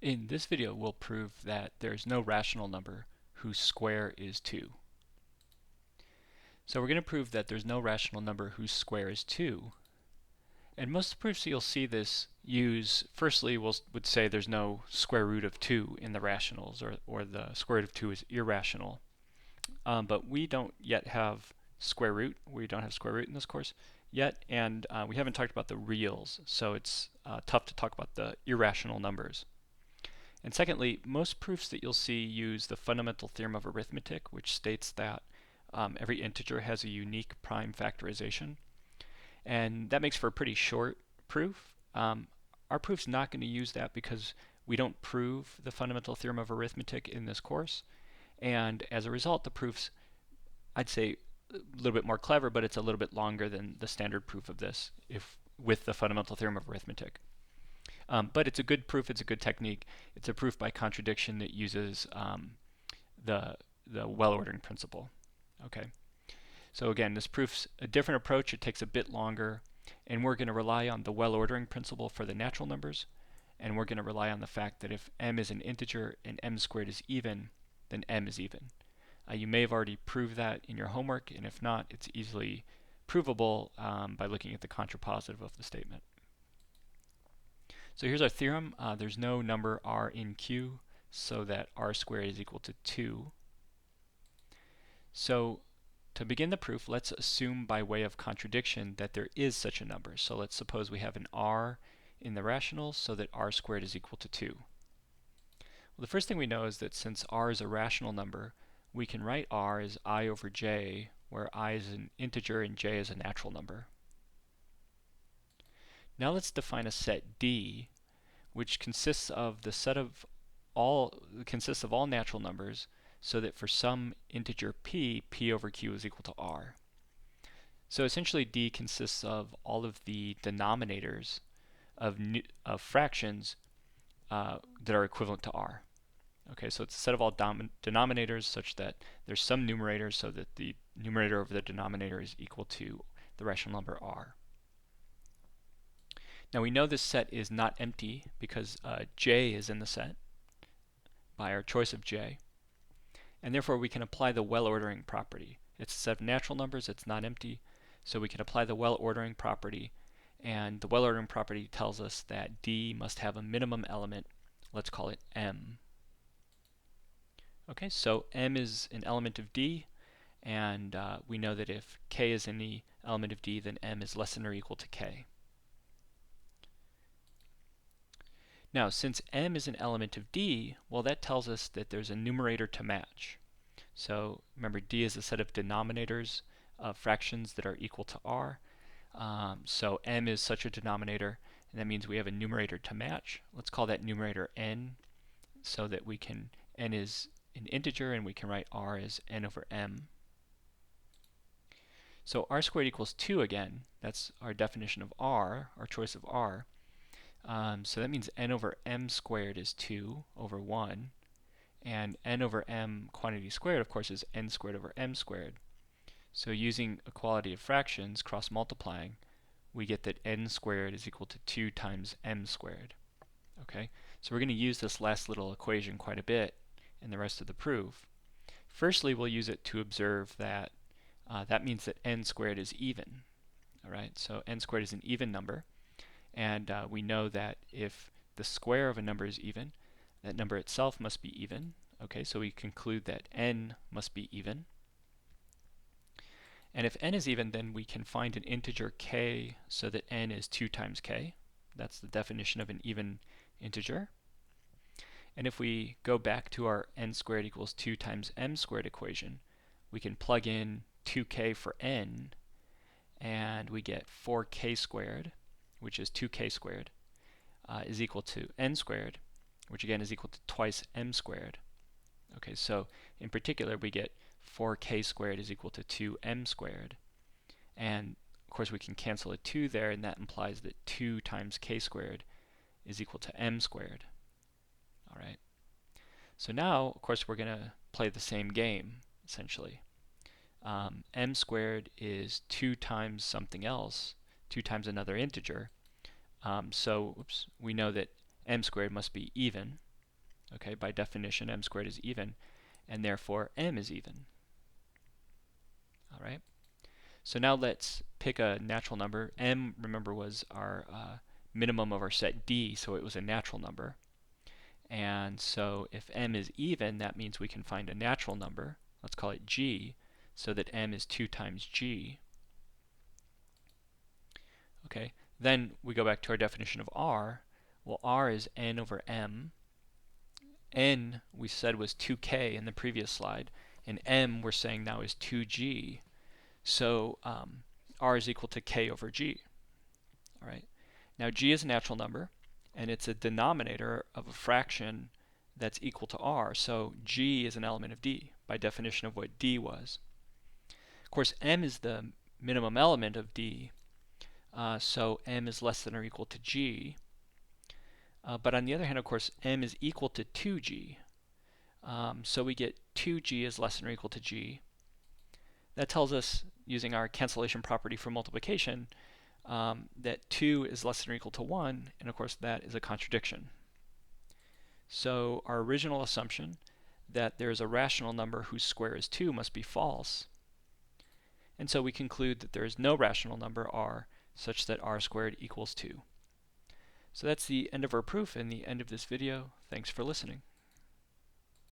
In this video, we'll prove that there's no rational number whose square is 2. So we're going to prove that there's no rational number whose square is 2. And most proofs you'll see this use, firstly, would say there's no square root of 2 in the rationals, or the square root of 2 is irrational. But we don't yet have square root. We don't have square root in this course yet, and we haven't talked about the reals, so it's tough to talk about the irrational numbers. And secondly, most proofs that you'll see use the fundamental theorem of arithmetic, which states that every integer has a unique prime factorization. And that makes for a pretty short proof. Our proof's not going to use that because we don't prove the fundamental theorem of arithmetic in this course. And as a result, the proof's, I'd say, a little bit more clever, but it's a little bit longer than the standard proof of this with the fundamental theorem of arithmetic. But it's a good proof, it's a good technique. It's a proof by contradiction that uses the well-ordering principle. Okay. So again, this proof's a different approach. It takes a bit longer, and we're going to rely on the well-ordering principle for the natural numbers, and we're going to rely on the fact that if m is an integer and m squared is even, then m is even. You may have already proved that in your homework, and if not, it's easily provable by looking at the contrapositive of the statement. So here's our theorem. There's no number r in Q, so that r squared is equal to 2. So to begin the proof, let's assume by way of contradiction that there is such a number. So let's suppose we have an r in the rationals so that r squared is equal to 2. Well, the first thing we know is that since r is a rational number, we can write r as I over j, where I is an integer and j is a natural number. Now let's define a set D, which consists of all natural numbers, so that for some integer p over q is equal to r. So essentially D consists of all of the denominators of fractions that are equivalent to r. Okay, so it's a set of all denominators such that there's some numerators so that the numerator over the denominator is equal to the rational number r. Now we know this set is not empty because j is in the set by our choice of j, and therefore we can apply the well-ordering property. It's a set of natural numbers, it's not empty, so we can apply the well-ordering property, and the well-ordering property tells us that D must have a minimum element, let's call it m. Okay, so m is an element of D, and we know that if k is any element of D, then m is less than or equal to k. Now, since m is an element of D, well, that tells us that there's a numerator to match. So remember, D is a set of denominators of fractions that are equal to r. So m is such a denominator, and that means we have a numerator to match. Let's call that numerator n, so that we can, n is an integer, and we can write r as n over m. So r squared equals 2 again. That's our definition of r, our choice of r. So that means n over m squared is 2 over 1, and n over m quantity squared, of course, is n squared over m squared. So using equality of fractions, cross-multiplying, we get that n squared is equal to 2 times m squared. Okay, so we're going to use this last little equation quite a bit in the rest of the proof. Firstly, we'll use it to observe that that means that n squared is even. All right, so n squared is an even number. And we know that if the square of a number is even, that number itself must be even. Okay, so we conclude that n must be even. And if n is even, then we can find an integer k so that n is 2 times k. That's the definition of an even integer. And if we go back to our n squared equals 2 times m squared equation, we can plug in 2k for n, and we get 4k squared, which is 2k squared, is equal to n squared, which again is equal to twice m squared. Okay, so in particular we get 4k squared is equal to 2m squared. And of course we can cancel a 2 there, and that implies that 2 times k squared is equal to m squared. All right. So now, of course, we're going to play the same game, essentially. M squared is 2 times something else, 2 times another integer. So we know that m squared must be even. Okay, by definition, m squared is even, and therefore m is even. All right. So now let's pick a natural number. M, remember, was our minimum of our set D, so it was a natural number. And so if m is even, that means we can find a natural number. Let's call it g, so that m is 2 times g. Okay, then we go back to our definition of r. Well, r is n over m. N, we said, was 2k in the previous slide, and m, we're saying now, is 2g. So r is equal to k over g. All right. Now g is a natural number, and it's a denominator of a fraction that's equal to r. So g is an element of d, by definition of what d was. Of course, m is the minimum element of d, so m is less than or equal to g. But on the other hand, of course, m is equal to 2g. So we get 2g is less than or equal to g. That tells us, using our cancellation property for multiplication, that 2 is less than or equal to 1, and of course that is a contradiction. So our original assumption that there is a rational number whose square is 2 must be false. And so we conclude that there is no rational number r such that r squared equals 2. So that's the end of our proof and the end of this video. Thanks for listening.